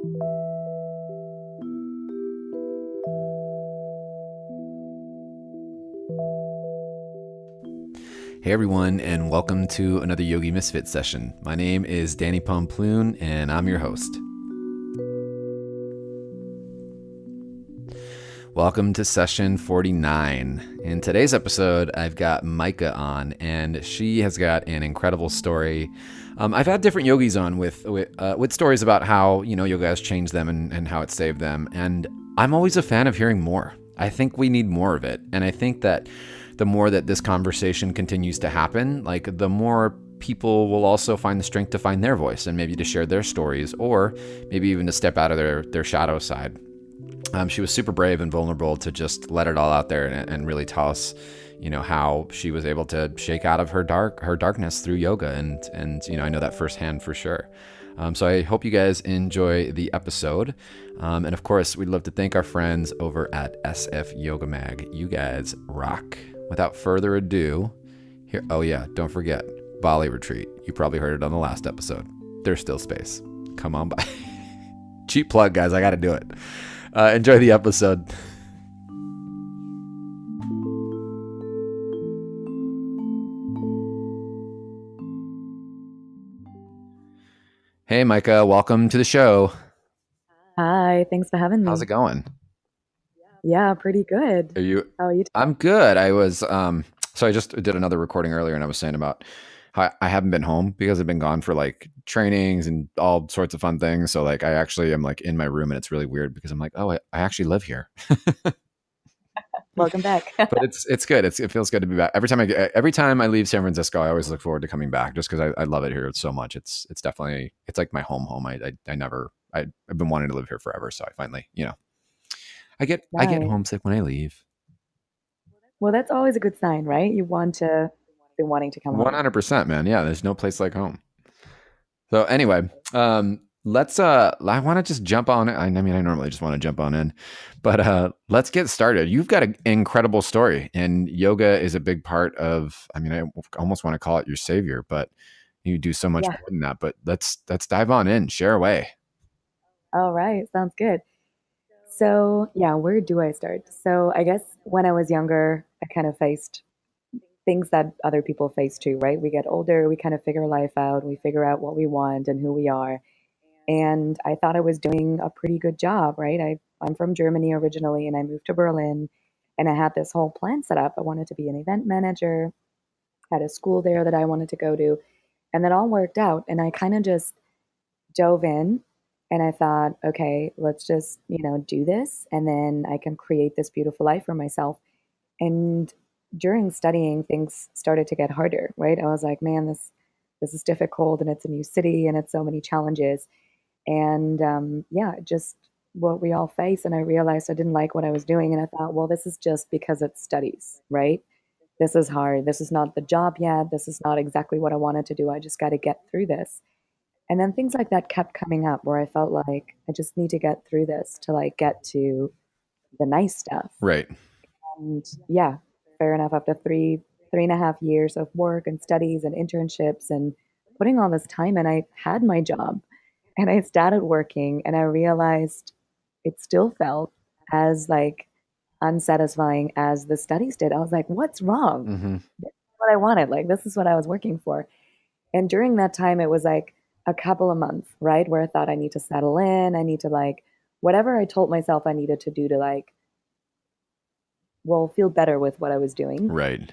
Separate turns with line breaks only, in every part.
Hey everyone, and welcome to another Yogi Misfit session. My name is Danny Pomploon, and I'm your host. Welcome to session 49. In today's episode, I've got Maike on, and she has got an incredible story. I've had different yogis on with stories about how, yoga has changed them and how it saved them, and I'm always a fan of hearing more. I think we need more of it, and I think that the more that this conversation continues to happen, like the more people will also find the strength to find their voice and maybe to share their stories, or maybe even to step out of their shadow side. She was super brave and vulnerable to just let it all out there and really tell us, how she was able to shake out of her darkness through yoga. And I know that firsthand for sure. So I hope you guys enjoy the episode. And of course, we'd love to thank our friends over at SF Yoga Mag. You guys rock. Without further ado, here. Oh yeah, don't forget, Bali retreat. You probably heard it on the last episode. There's still space. Come on by. Cheap plug, guys. I got to do it. Enjoy the episode. Hey, Maike. Welcome to the show.
Hi. Thanks for having me.
How's it going?
Yeah, pretty good. How are you?
I'm good. I was, so I just did another recording earlier and I was saying about how I haven't been home because I've been gone for like trainings and all sorts of fun things. So like, I actually am like in my room and it's really weird because I'm like, oh, I actually live here.
Welcome back.
But it's good. It feels good to be back. Every time I leave San Francisco, I always look forward to coming back just because I love it here so much. It's definitely, it's like my home. I've been wanting to live here forever. So I finally, I get homesick when I leave.
Well, that's always a good sign, right? You want to be wanting to come home.
100%, man. Yeah, there's no place like home. So anyway, let's I want to just jump on it. I mean, I normally just want to jump on in, but let's get started. You've got an incredible story, and yoga is a big part of, I mean, I almost want to call it your savior, but you do so much more than that. But let's dive on in, share away.
All right, sounds good. So yeah, where do I start? So I guess when I was younger, I kind of faced things that other people face too, right? We get older, we kind of figure life out, we figure out what we want and who we are. And I thought I was doing a pretty good job, right? I'm from Germany originally, and I moved to Berlin, and I had this whole plan set up. I wanted to be an event manager, had a school there that I wanted to go to, and that all worked out. And I kind of just dove in. And I thought, okay, let's just, do this, and then I can create this beautiful life for myself. And during studying, things started to get harder, right? I was like, man, this is difficult, and it's a new city, and it's so many challenges. And just what we all face. And I realized I didn't like what I was doing. And I thought, well, this is just because it's studies, right? This is hard. This is not the job yet. This is not exactly what I wanted to do. I just got to get through this. And then things like that kept coming up where I felt like I just need to get through this to like get to the nice stuff.
Right.
And yeah, fair enough. After three and a half years of work and studies and internships and putting all this time in, I had my job and I started working, and I realized it still felt as like unsatisfying as the studies did. I was like, what's wrong?
Mm-hmm.
This is what I wanted. Like, this is what I was working for. And during that time, it was like a couple of months, right? Where I thought I need to settle in. I need to like, whatever I told myself I needed to do to like, feel better with what I was doing.
Right.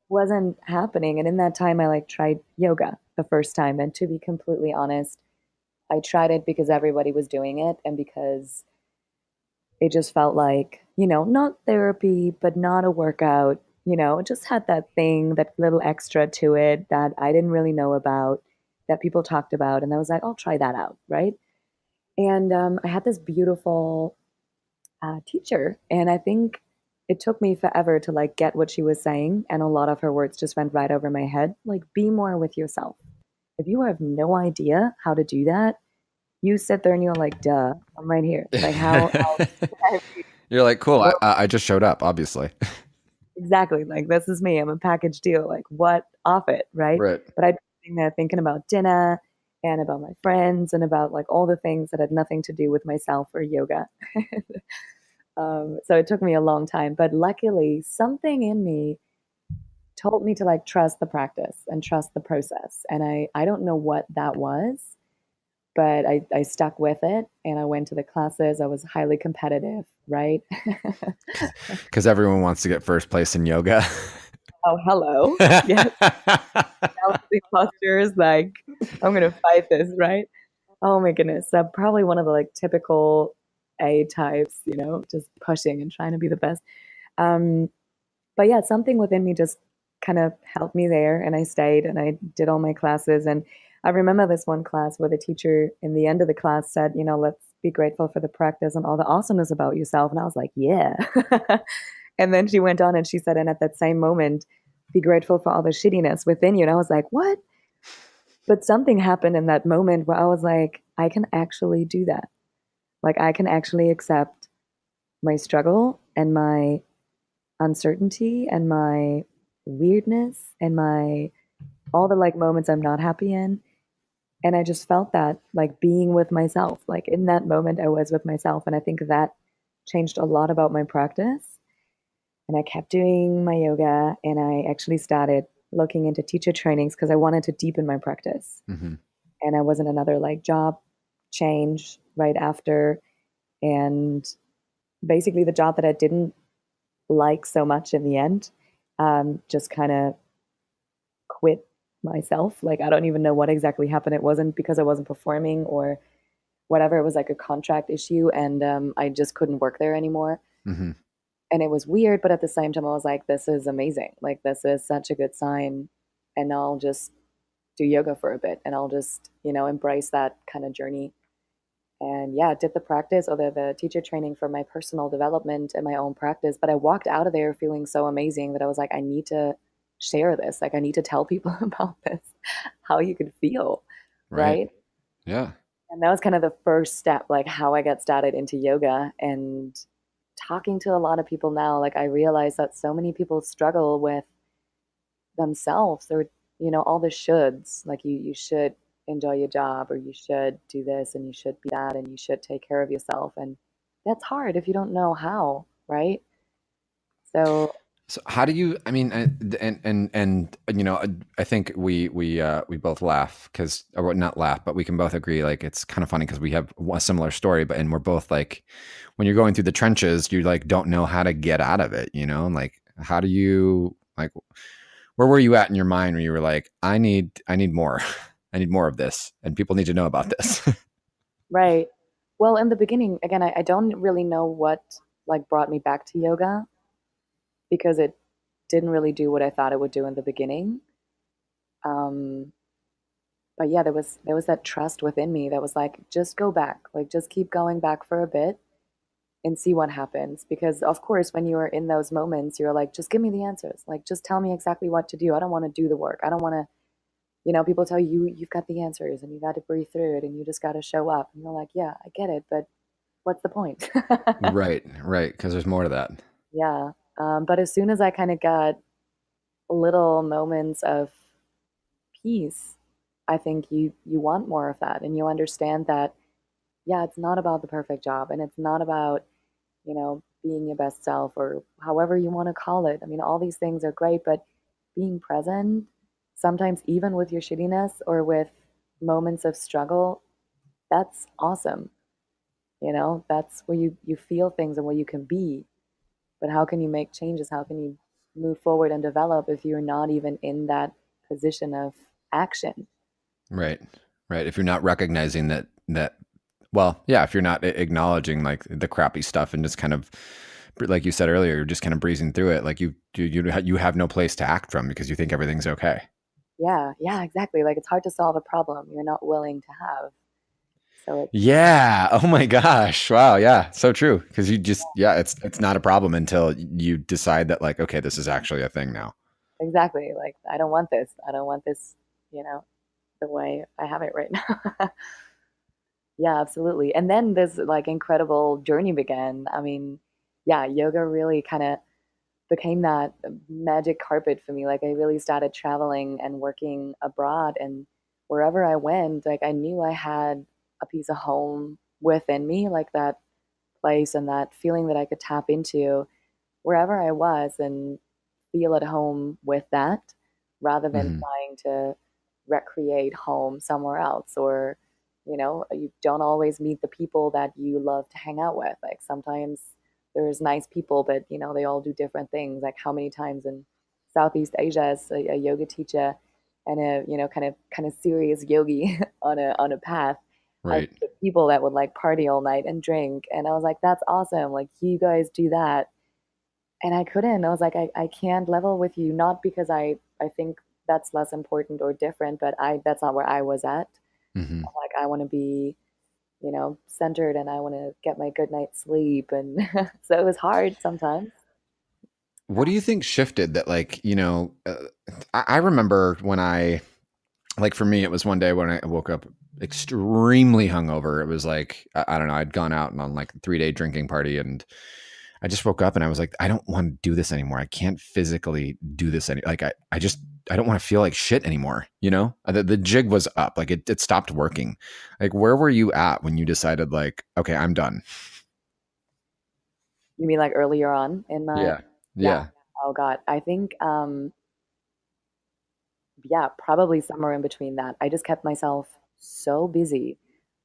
Wasn't happening. And in that time, I like tried yoga the first time. And to be completely honest, I tried it because everybody was doing it and because it just felt like, not therapy, but not a workout, it just had that thing, that little extra to it that I didn't really know about, that people talked about. And I was like, I'll try that out. Right. And I had this beautiful teacher. And I think it took me forever to like get what she was saying. And a lot of her words just went right over my head. Like, be more with yourself. If you have no idea how to do that, you sit there and you're like, duh, I'm right here. Like, how
You're like, cool. Well, I just showed up, obviously.
Exactly. Like, this is me. I'm a package deal. Like, what off it, right?
Right.
But I'd been there thinking about dinner and about my friends and about like all the things that had nothing to do with myself or yoga. So it took me a long time, but luckily something in me told me to like trust the practice and trust the process. And I don't know what that was, but I stuck with it and I went to the classes. I was highly competitive, right?
Because everyone wants to get first place in yoga.
Oh, hello. Yes. Balancing postures, like I'm gonna fight this, right? Oh my goodness. Probably one of the like typical A types, just pushing and trying to be the best. Um, but yeah, something within me just kind of helped me there and I stayed and I did all my classes. And I remember this one class where the teacher in the end of the class said, let's be grateful for the practice and all the awesomeness about yourself. And I was like, yeah. And then she went on and she said, and at that same moment, be grateful for all the shittiness within you. And I was like, what? But something happened in that moment where I was like, I can actually do that. Like, I can actually accept my struggle and my uncertainty and my weirdness and my all the like moments I'm not happy in. And I just felt that like being with myself, like in that moment, I was with myself. And I think that changed a lot about my practice. And I kept doing my yoga and I actually started looking into teacher trainings because I wanted to deepen my practice.
Mm-hmm.
And I was in another like job change right after. And basically, the job that I didn't like so much in the end, just kind of quit myself. Like, I don't even know what exactly happened. It wasn't because I wasn't performing or whatever. It was like a contract issue. And I just couldn't work there anymore.
Mm-hmm.
And it was weird. But at the same time, I was like, this is amazing. Like, this is such a good sign. And I'll just do yoga for a bit and I'll just, embrace that kind of journey. And yeah, did the practice or the teacher training for my personal development and my own practice. But I walked out of there feeling so amazing that I was like, I need to share this. Like, I need to tell people about this, how you could feel,
Right.
right?
Yeah.
And that was kind of the first step, like how I got started into yoga and talking to a lot of people now. Like, I realize that so many people struggle with themselves or, all the shoulds. Like, you should enjoy your job or you should do this and you should be that and you should take care of yourself. And that's hard if you don't know how, right? So,
So how do you? I mean, I think we both laugh because, or not laugh, but we can both agree. Like it's kind of funny because we have a similar story, but and we're both like, when you're going through the trenches, you like don't know how to get out of it. Like how do you like? Where were you at in your mind when you were like, I need more, I need more of this, and people need to know about this.
right. Well, in the beginning, again, I don't really know what like brought me back to yoga because it didn't really do what I thought it would do in the beginning. Um, but yeah, there was that trust within me that was like, just go back, like just keep going back for a bit and see what happens. Because of course, when you are in those moments, you're like, just give me the answers. Like, just tell me exactly what to do. I don't want to do the work. I don't want to, people tell you you've got the answers and you got to breathe through it and you just got to show up. And you're like, yeah, I get it, but what's the point?
Right, right, because there's more to that.
Yeah. But as soon as I kind of got little moments of peace, I think you want more of that and you understand that, yeah, it's not about the perfect job and it's not about being your best self or however you want to call it. I mean, all these things are great, but being present, sometimes even with your shittiness or with moments of struggle, that's awesome. That's where you feel things and where you can be. But how can you make changes? How can you move forward and develop if you're not even in that position of action?
Right, right. If you're not recognizing that well, yeah, if you're not acknowledging like the crappy stuff and just kind of like you said earlier, you're just kind of breezing through it. Like you have no place to act from because you think everything's okay.
Yeah, yeah, exactly. Like it's hard to solve a problem you're not willing to have. So it's
Yeah. Oh my gosh. Wow. Yeah. So true. Because you just yeah, it's not a problem until you decide that like okay, this is actually a thing now.
exactly like I don't want this. I don't want this, you know, the way I have it right now. Yeah, absolutely. And then this like incredible journey began. I mean, yeah, yoga really kind of became that magic carpet for me. Like I really started traveling and working abroad and wherever I went, like I knew I had a piece of home within me, like that place and that feeling that I could tap into wherever I was and feel at home with that rather than
Hmm.
trying to recreate home somewhere else. Or, you don't always meet the people that you love to hang out with. Like sometimes there's nice people, but they all do different things. Like how many times in Southeast Asia as a yoga teacher and a kind of serious yogi on a path, I would
Right.
get people that would like party all night and drink, and I was like, that's awesome, like you guys do that. And I couldn't. I was like, I can't level with you, not because I think that's less important or different, but I that's not where I was at.
Hmm.
I'm like, I want to be, centered, and I want to get my good night's sleep. And so it was hard sometimes.
What do you think shifted that, like, I remember when like for me, it was one day when I woke up extremely hungover. It was like, I don't know, I'd gone out and on like a 3-day drinking party, and I just woke up and I was like, I don't want to do this anymore. I can't physically do this like I don't want to feel like shit anymore. The jig was up, like it stopped working. Like, where were you at when you decided, like, okay, I'm done?
You mean like earlier on in my,
Yeah.
yeah.
Yeah.
Oh God. I think yeah, probably somewhere in between that. I just kept myself so busy.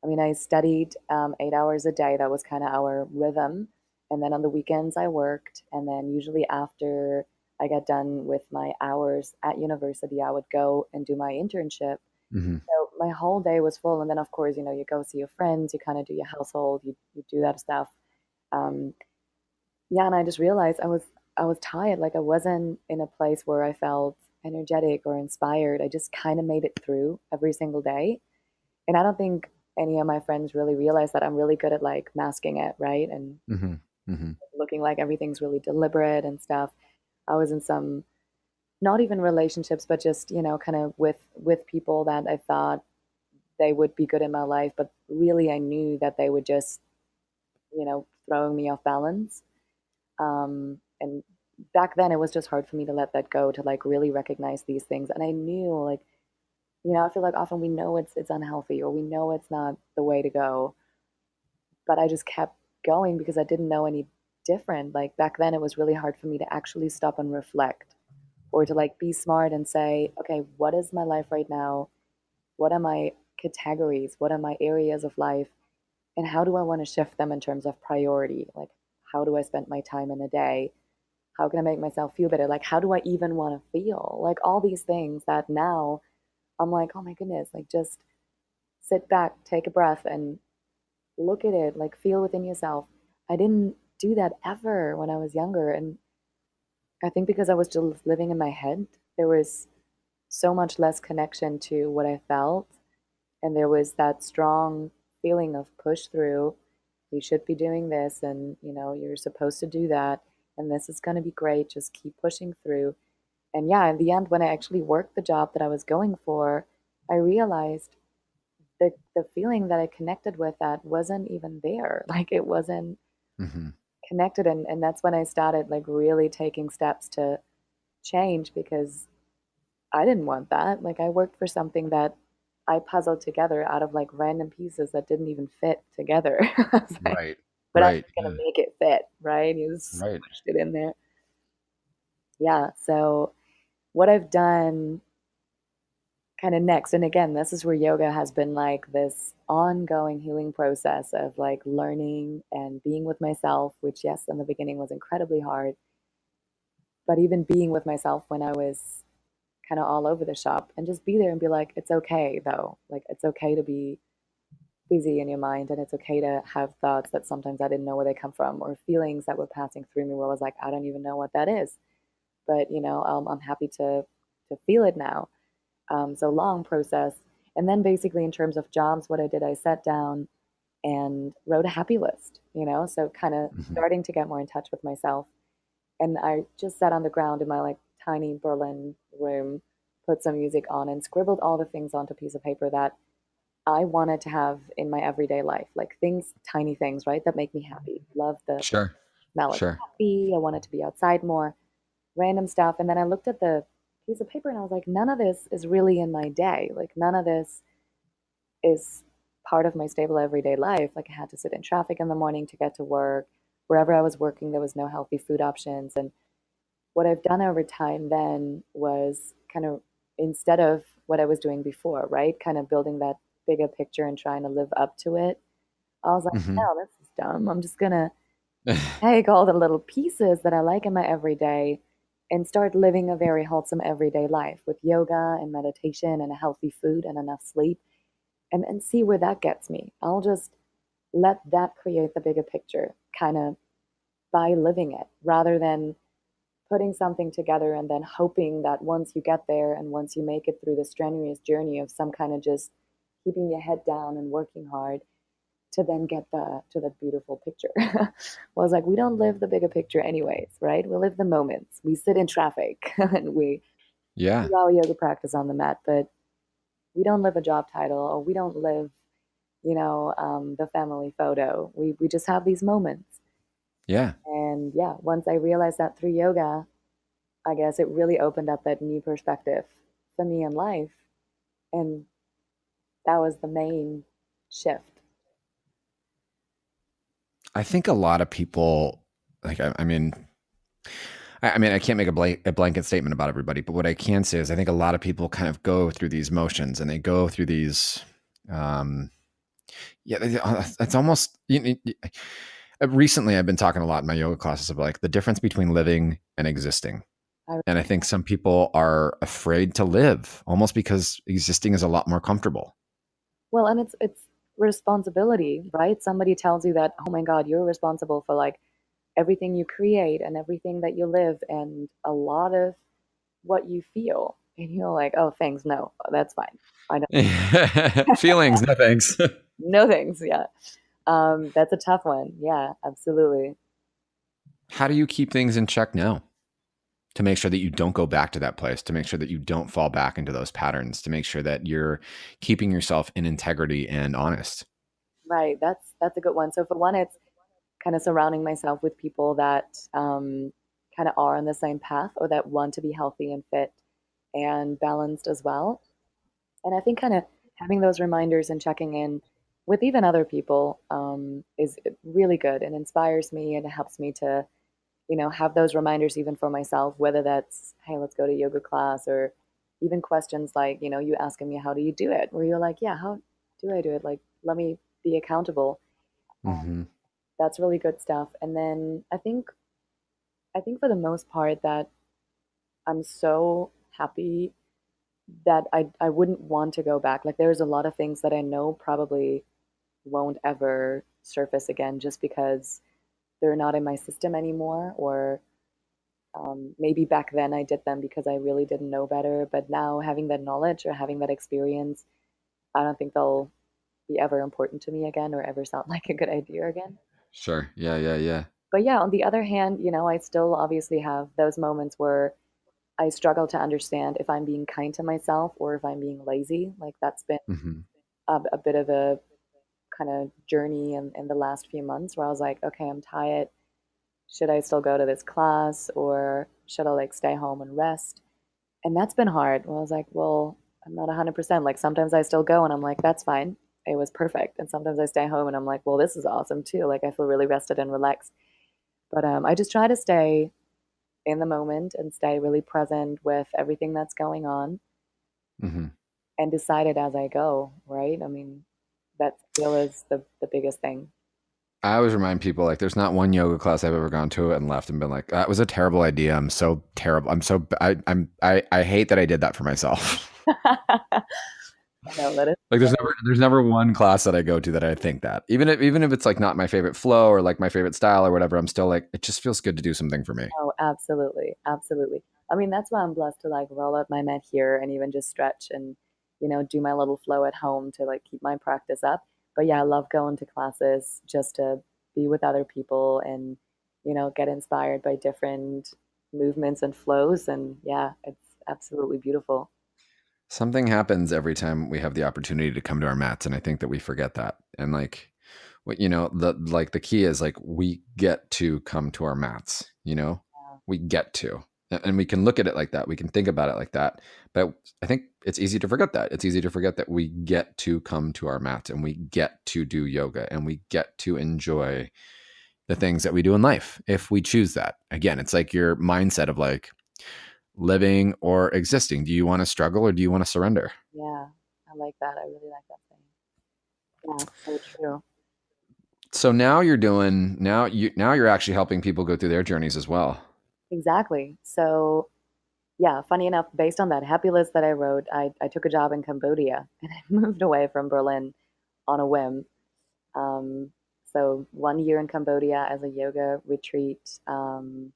I mean, I studied 8 hours a day. That was kind of our rhythm. And then on the weekends, I worked. And then usually after I got done with my hours at university, I would go and do my internship.
Hmm.
So my whole day was full. And then, of course, you go see your friends, you kind of do your household, you do that stuff. Um, yeah, and I just realized I was tired. Like I wasn't in a place where I felt energetic or inspired. I just kind of made it through every single day. And I don't think any of my friends really realize that I'm really good at like masking it, right? And
Hmm. Hmm.
looking like everything's really deliberate and stuff. I was in some not even relationships, but just, kind of with people that I thought they would be good in my life, but really I knew that they would just, throwing me off balance. And back then it was just hard for me to let that go, to like really recognize these things. And I knew like, I feel like often we know it's unhealthy or we know it's not the way to go, but I just kept going because I didn't know any different. Like back then it was really hard for me to actually stop and reflect or to like be smart and say, okay, what is my life right now? What are my categories? What are my areas of life? And how do I want to shift them in terms of priority? Like, how do I spend my time in a day? How can I make myself feel better? Like, how do I even want to feel? Like, all these things that now I'm like, oh my goodness, like, just sit back, take a breath, and look at it, like, feel within yourself. I didn't do that ever when I was younger. And I think because I was just living in my head, there was so much less connection to what I felt. And there was that strong feeling of push through. You should be doing this, and you're supposed to do that, and this is going to be great. Just keep pushing through. And yeah, in the end, when I actually worked the job that I was going for, I realized that the feeling that I connected with that wasn't even there. Like it wasn't
Hmm.
connected. And that's when I started like really taking steps to change because I didn't want that. Like I worked for something that I puzzled together out of like random pieces that didn't even fit together. I was like,
Right.
but I'm
Right.
just
Yeah.
gonna make it fit, right? You just
Right.
squished it in there. Yeah. So what I've done kind of next, and again, this is where yoga has been like this ongoing healing process of like learning and being with myself, which yes, in the beginning was incredibly hard. But even being with myself when I was kind of all over the shop and just be there and be like, it's okay though. Like it's okay to be busy in your mind, and it's okay to have thoughts that sometimes I didn't know where they come from, or feelings that were passing through me where I was like, I don't even know what that is, but I'm happy to feel it now. So long process. And then basically in terms of jobs, what I did, I sat down and wrote a happy list, so kind of
Hmm.
starting to get more in touch with myself. And I just sat on the ground in my like tiny Berlin room, put some music on, and scribbled all the things onto a piece of paper that I wanted to have in my everyday life, like things, tiny things, right, that make me happy. Love the
Sure.
smell of
Sure.
coffee. I wanted to be outside more, random stuff. And then I looked at the piece of paper and I was like, none of this is really in my day. Like, none of this is part of my stable everyday life. Like, I had to sit in traffic in the morning to get to work. Wherever I was working, there was no healthy food options. And what I've done over time then was kind of, instead of what I was doing before, right? Kind of building that bigger picture and trying to live up to it. I was like,
Hmm.
no, this is dumb. I'm just gonna take all the little pieces that I like in my everyday and start living a very wholesome everyday life with yoga and meditation and a healthy food and enough sleep and see where that gets me. I'll just let that create the bigger picture kind of by living it rather than putting something together and then hoping that once you get there and once you make it through the strenuous journey of some kind of just keeping your head down and working hard to then get the beautiful picture. Well, I was like, we don't live the bigger picture anyways, right? We live the moments. We sit in traffic and we
Yeah.
do our yoga practice on the mat, but we don't live a job title or we don't live, the family photo. We just have these moments.
Yeah.
And yeah, once I realized that through yoga, I guess it really opened up that new perspective for me in life. And that was the main shift.
I think a lot of people, like, I mean, I can't make a blanket statement about everybody, but what I can say is I think a lot of people kind of go through these motions and they go through these, um, yeah, it's almost, recently I've been talking a lot in my yoga classes about like the difference between living and existing.
I,
And I think some people are afraid to live almost because existing is a lot more comfortable.
well, and it's responsibility, right? Somebody tells you that, oh my God, you're responsible for like everything you create and everything that you live and a lot of what you feel. And you're like, oh, thanks. No, that's fine. I know.
Feelings, no thanks.
No thanks. Yeah. That's a tough one. Yeah, absolutely.
How do you keep things in check now to make sure that you don't go back to that place, to make sure that you don't fall back into those patterns, to make sure that you're keeping yourself in integrity and honest?
Right. That's a good one. So for one, it's kind of surrounding myself with people that kind of are on the same path or that want to be healthy and fit and balanced as well. And I think kind of having those reminders and checking in with even other people is really good and inspires me and it helps me to, have those reminders even for myself, whether that's, hey, let's go to yoga class or even questions like, you asking me, how do you do it? Where you're like, yeah, how do I do it? Like, let me be accountable.
Mm-hmm.
That's really good stuff. And then I think for the most part that I'm so happy that I wouldn't want to go back. Like there's a lot of things that I know probably won't ever surface again just because they're not in my system anymore or maybe back then I did them because I really didn't know better, but now having that knowledge or having that experience, I don't think they'll be ever important to me again or ever sound like a good idea again.
Sure. Yeah. Yeah. Yeah.
But yeah, on the other hand, I still obviously have those moments where I struggle to understand if I'm being kind to myself or if I'm being lazy. Like that's been
Mm-hmm.
a bit of a kind of journey in the last few months where I was like, okay, I'm tired. Should I still go to this class or should I like stay home and rest? And that's been hard. Well, I was like, well, I'm not 100%. Like sometimes I still go and I'm like, that's fine. It was perfect. And sometimes I stay home and I'm like, well, this is awesome too. Like I feel really rested and relaxed. But I just try to stay in the moment and stay really present with everything that's going on
Mm-hmm.
and decide it as I go, right? I mean, that skill is the biggest thing.
I always remind people like there's not one yoga class I've ever gone to and left and been like, that was a terrible idea. I'm so terrible. I hate that I did that for myself.
I know that is
Like there's never one class that I go to that I think that. Even if it's like not my favorite flow or like my favorite style or whatever, I'm still like, it just feels good to do something for me.
oh, absolutely, absolutely. I mean, that's why I'm blessed to like roll out my mat here and even just stretch and do my little flow at home to like keep my practice up. But yeah, I love going to classes just to be with other people and get inspired by different movements and flows. And yeah, it's absolutely beautiful.
Something happens every time we have the opportunity to come to our mats, and I think that we forget that. And like, what the key is like we get to come to our mats.
Yeah.
We get to. And we can look at it like that. We can think about it like that. But I think it's easy to forget that. It's easy to forget that we get to come to our mat and we get to do yoga and we get to enjoy the things that we do in life if we choose that. Again, it's like your mindset of like living or existing. Do you want to struggle or do you want to surrender?
Yeah, I like that. I really like that thing. Yeah, so true.
So now you're actually helping people go through their journeys as well.
Exactly. So, yeah, funny enough, based on that happy list that I wrote, I took a job in Cambodia and I moved away from Berlin on a whim. Um, so 1 year in Cambodia as a yoga retreat, kind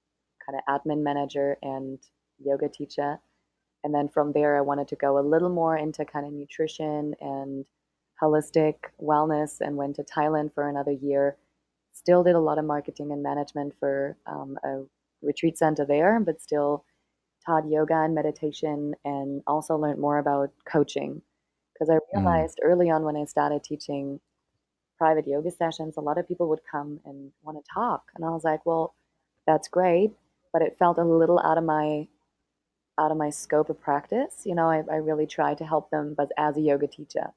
of admin manager and yoga teacher. And then from there, I wanted to go a little more into kind of nutrition and holistic wellness and went to Thailand for another year. Still did a lot of marketing and management for a retreat center there, but still taught yoga and meditation and also learned more about coaching. Because I
Mm,
realized early on when I started teaching private yoga sessions, a lot of people would come and want to talk. And I was like, well, that's great, but it felt a little out of my scope of practice. I really tried to help them, but as a yoga teacher.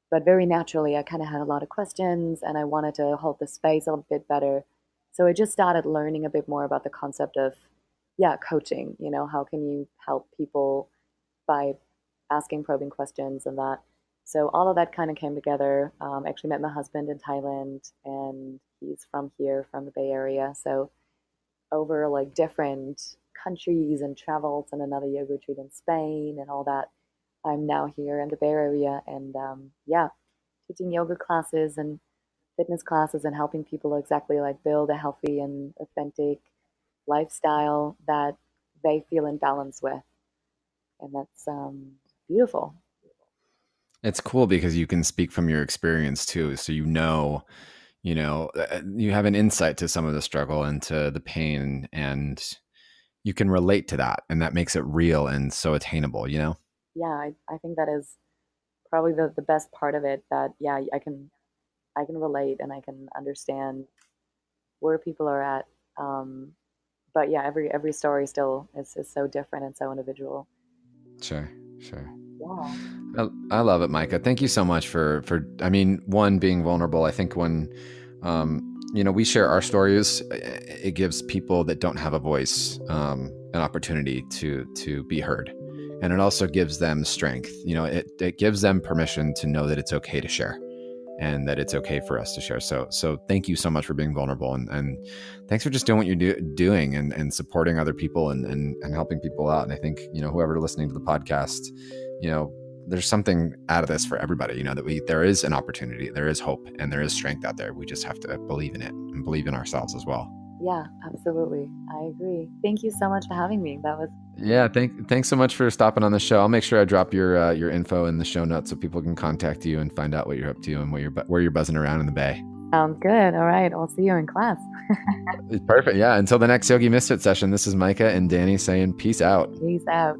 But very naturally, I kind of had a lot of questions and I wanted to hold the space a bit better. So I just started learning a bit more about the concept of, yeah, coaching. How can you help people by asking probing questions and that. So all of that kind of came together. I actually met my husband in Thailand and he's from here, from the Bay Area. So over like different countries and traveled and another yoga retreat in Spain and all that. I'm now here in the Bay Area and yeah, teaching yoga classes and fitness classes and helping people exactly like build a healthy and authentic lifestyle that they feel in balance with. And that's beautiful.
it's cool because you can speak from your experience too. So you have an insight to some of the struggle and to the pain, and you can relate to that, and that makes it real and so attainable.
Yeah, I think that is probably the best part of it that yeah, I can relate and I can understand where people are at. Um, but yeah, every story still is so different and so individual.
Sure, sure.
Yeah,
I love it, Micah. Thank you so much for I mean, one, being vulnerable. I think when we share our stories, it gives people that don't have a voice an opportunity to be heard, and it also gives them strength. It gives them permission to know that it's okay to share and that it's okay for us to share. So thank you so much for being vulnerable, and thanks for just doing what you're doing and supporting other people and helping people out. And I think whoever listening to the podcast, you know there's something out of this for everybody. That there is an opportunity, there is hope, and there is strength out there. We just have to believe in it and believe in ourselves as well.
yeah, absolutely. I agree. Thank you so much for having me. That was
Yeah, thanks so much for stopping on the show. I'll make sure I drop your info in the show notes so people can contact you and find out what you're up to and where you're buzzing around in the Bay.
sounds good. All right, I'll see you in class.
Perfect. Yeah. Until the next Yogi Misfit session, this is Micah and Danny saying peace out.
Peace out.